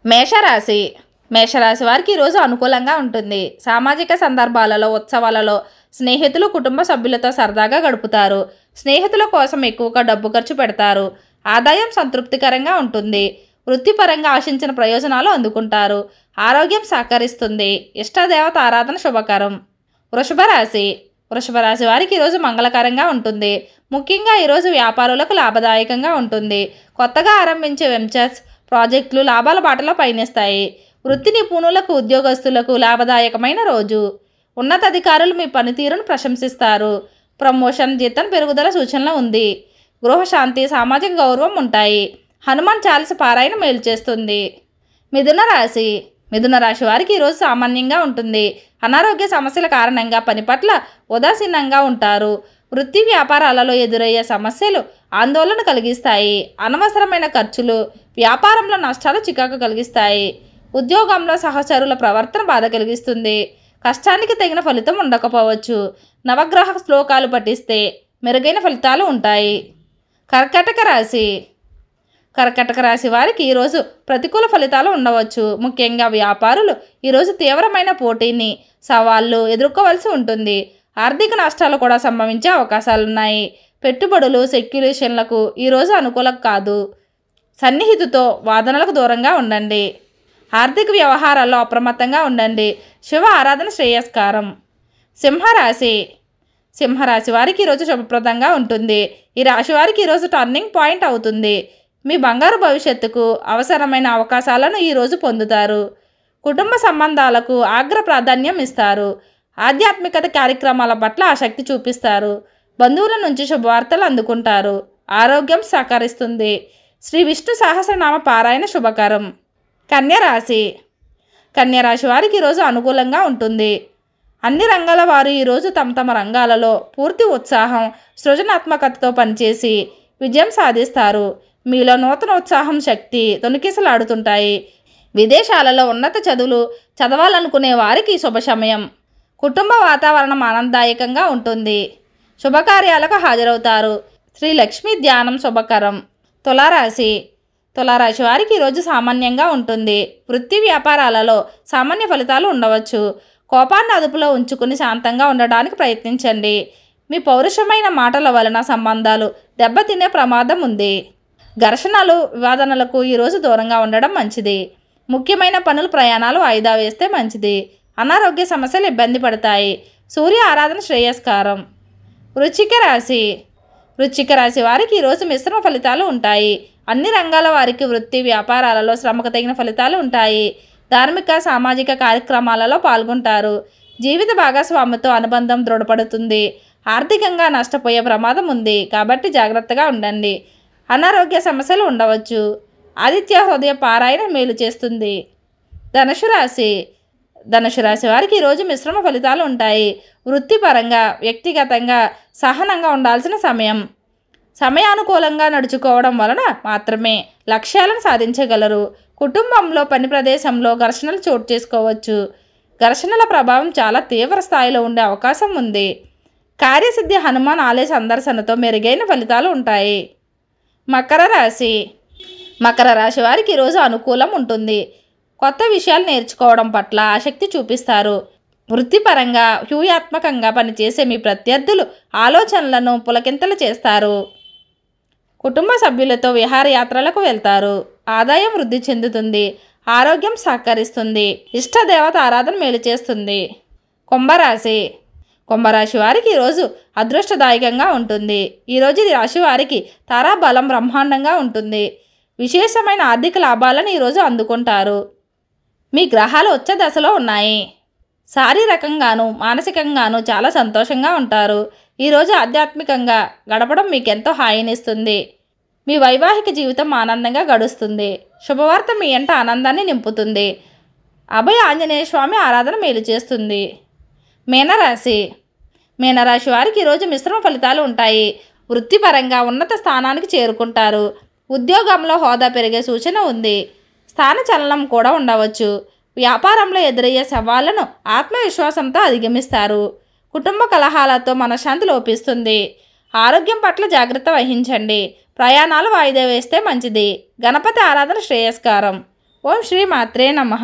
మేషరాశి మేషరాశి వారికి ఈరోజు అనుకూలంగా ఉంటుంది. సామాజిక సందర్భాలలో, ఉత్సవాలలో స్నేహితులు, కుటుంబ సభ్యులతో సరదాగా గడుపుతారు. స్నేహితుల కోసం ఎక్కువగా డబ్బు ఖర్చు పెడతారు. ఆదాయం సంతృప్తికరంగా ఉంటుంది. వృత్తిపరంగా ఆశించిన ప్రయోజనాలు అందుకుంటారు. ఆరోగ్యం సహకరిస్తుంది. ఇష్టదేవత ఆరాధన శుభకరం. వృషభ రాశి వృషభ రాశి వారికి ఈరోజు మంగళకరంగా ఉంటుంది. ముఖ్యంగా ఈరోజు వ్యాపారులకు లాభదాయకంగా ఉంటుంది. కొత్తగా ఆరంభించే వెంచర్స్, ప్రాజెక్టులు లాభాల బాటలో పయనిస్తాయి. వృత్తి నిపుణులకు, ఉద్యోగస్తులకు లాభదాయకమైన రోజు. ఉన్నతాధికారులు మీ పనితీరును ప్రశంసిస్తారు. ప్రమోషన్, జీతం పెరుగుదల సూచనలు ఉంది. గృహశాంతి, సామాజిక గౌరవం ఉంటాయి. హనుమాన్ చాలీస పారాయణ మేలు చేస్తుంది. మిథున రాశి మిథున రాశి వారికి ఈరోజు సామాన్యంగా ఉంటుంది. అనారోగ్య సమస్యల కారణంగా పని పట్ల ఉదాసీనంగా ఉంటారు. వృత్తి వ్యాపారాలలో ఎదురయ్యే సమస్యలు ఆందోళన కలిగిస్తాయి. అనవసరమైన ఖర్చులు వ్యాపారంలో నష్టాలు చికాకు కలిగిస్తాయి. ఉద్యోగంలో సహచరుల ప్రవర్తన బాధ కలిగిస్తుంది. కష్టానికి తగిన ఫలితం ఉండకపోవచ్చు. నవగ్రహ శ్లోకాలు పఠిస్తే మెరుగైన ఫలితాలు ఉంటాయి. కర్కాటక రాశి కర్కాటక రాశి వారికి ఈరోజు ప్రతికూల ఫలితాలు ఉండవచ్చు. ముఖ్యంగా వ్యాపారులు ఈరోజు తీవ్రమైన పోటీని, సవాళ్లు ఎదుర్కోవాల్సి ఉంటుంది. ఆర్థిక నష్టాలు కూడా సంభవించే అవకాశాలున్నాయి. పెట్టుబడులు, సెక్యులేషన్లకు ఈరోజు అనుకూలం కాదు. సన్నిహితుతో వాదనలకు దూరంగా ఉండండి. ఆర్థిక వ్యవహారాల్లో అప్రమత్తంగా ఉండండి. శివ ఆరాధన శ్రేయస్కారం. సింహరాశి సింహరాశి వారికి ఈరోజు శుభప్రదంగా ఉంటుంది. ఈ రాశి వారికి ఈరోజు టర్నింగ్ పాయింట్ అవుతుంది. మీ బంగారు భవిష్యత్తుకు అవసరమైన అవకాశాలను ఈరోజు పొందుతారు. కుటుంబ సంబంధాలకు అగ్ర ప్రాధాన్యం ఇస్తారు. ఆధ్యాత్మికత కార్యక్రమాల పట్ల ఆసక్తి చూపిస్తారు. బంధువుల నుంచి శుభవార్తలు అందుకుంటారు. ఆరోగ్యం సహకరిస్తుంది. శ్రీ విష్ణు సహస్రనామ పారాయణ శుభకరం. కన్యరాశి కన్యరాశి వారికి ఈరోజు అనుకూలంగా ఉంటుంది. అన్ని రంగాల వారు ఈరోజు తమ తమ రంగాలలో పూర్తి ఉత్సాహం, సృజనాత్మకతతో పనిచేసి విజయం సాధిస్తారు. మీలో నూతన ఉత్సాహం, శక్తి తొణికిసలాడుతుంటాయి. విదేశాలలో ఉన్నత చదువులు చదవాలనుకునే వారికి శుభ సమయం. కుటుంబ వాతావరణం ఆనందదాయకంగా ఉంటుంది. శుభకార్యాలకు హాజరవుతారు. శ్రీ లక్ష్మీ ధ్యానం శుభకరం. తులారాశి తులారాశి వారికి ఈరోజు సామాన్యంగా ఉంటుంది. వృత్తి వ్యాపారాలలో సామాన్య ఫలితాలు ఉండవచ్చు. కోపాన్ని అదుపులో ఉంచుకుని శాంతంగా ఉండడానికి ప్రయత్నించండి. మీ పౌరుషమైన మాటల వలన సంబంధాలు దెబ్బతినే ప్రమాదం ఉంది. ఘర్షణలు, వివాదనలకు ఈరోజు దూరంగా ఉండడం మంచిది. ముఖ్యమైన పనులు, ప్రయాణాలు వాయిదా వేస్తే మంచిది. అనారోగ్య సమస్యలు ఇబ్బంది పడతాయి. సూర్య ఆరాధన శ్రేయస్కారం. వృశ్చిక రాశి వృశ్చిక రాశి వారికి ఈరోజు మిశ్రమ ఫలితాలు ఉంటాయి. అన్ని రంగాల వారికి వృత్తి వ్యాపారాలలో శ్రమకు తగిన ఫలితాలు ఉంటాయి. ధార్మిక, సామాజిక కార్యక్రమాలలో పాల్గొంటారు. జీవిత భాగస్వామితో అనుబంధం దృఢపడుతుంది. ఆర్థికంగా నష్టపోయే ప్రమాదం ఉంది కాబట్టి జాగ్రత్తగా ఉండండి. అనారోగ్య సమస్యలు ఉండవచ్చు. ఆదిత్య హృదయ పారాయణ మేలు చేస్తుంది. ధనుసు రాశి ధనుసు రాశి వారికి ఈరోజు మిశ్రమ ఫలితాలు ఉంటాయి. వృత్తిపరంగా, వ్యక్తిగతంగా సహనంగా ఉండాల్సిన సమయం. సమయానుకూలంగా నడుచుకోవడం వలన మాత్రమే లక్ష్యాలను సాధించగలరు. కుటుంబంలో, పని ప్రదేశంలో ఘర్షణలు చోటు చేసుకోవచ్చు. ఘర్షణల ప్రభావం చాలా తీవ్ర స్థాయిలో ఉండే అవకాశం ఉంది. కార్యసిద్ధి హనుమాన్ ఆలయ సందర్శనతో మెరుగైన ఫలితాలు ఉంటాయి. మకర రాశి మకర రాశి వారికి ఈరోజు అనుకూలం ఉంటుంది. కొత్త విషయాలు నేర్చుకోవడం పట్ల ఆసక్తి చూపిస్తారు. వృత్తిపరంగా వ్యూహాత్మకంగా పనిచేసే మీ ప్రత్యర్థులు ఆలోచనలను పులకింతలు చేస్తారు. కుటుంబ సభ్యులతో విహారయాత్రలకు వెళ్తారు. ఆదాయం వృద్ధి చెందుతుంది. ఆరోగ్యం సహకరిస్తుంది. ఇష్టదేవత ఆరాధన మేలు చేస్తుంది. కుంభరాశి కుంభరాశి వారికి ఈరోజు అదృష్టదాయకంగా ఉంటుంది. ఈరోజు ఈ రాశి వారికి తారాబలం బ్రహ్మాండంగా ఉంటుంది. విశేషమైన ఆర్థిక లాభాలను ఈరోజు అందుకుంటారు. మీ గ్రహాలు ఉచ్చ దశలో ఉన్నాయి. శారీరకంగాను, మానసికంగాను చాలా సంతోషంగా ఉంటారు. ఈరోజు ఆధ్యాత్మికంగా గడపడం మీకెంతో హాయినిస్తుంది. మీ వైవాహిక జీవితం ఆనందంగా గడుస్తుంది. శుభవార్త మీ ఎంట ఆనందాన్ని నింపుతుంది. అభయ ఆంజనేయ స్వామి ఆరాధన మేలు చేస్తుంది. మీనరాశి మీనరాశి వారికి ఈరోజు మిశ్రమ ఫలితాలు ఉంటాయి. వృత్తిపరంగా ఉన్నత స్థానానికి చేరుకుంటారు. ఉద్యోగంలో హోదా పెరిగే సూచన ఉంది. స్థాన చలనం కూడా ఉండవచ్చు. వ్యాపారంలో ఎదురయ్యే సవాళ్లను ఆత్మవిశ్వాసంతో అధిగమిస్తారు. కుటుంబ కలహాలతో మనశ్శాంతి లోపిస్తుంది. ఆరోగ్యం పట్ల జాగ్రత్త వహించండి. ప్రయాణాలు వాయిదా వేస్తే మంచిది. గణపతి ఆరాధన శ్రేయస్కారం. ఓం శ్రీ మాత్రే నమః.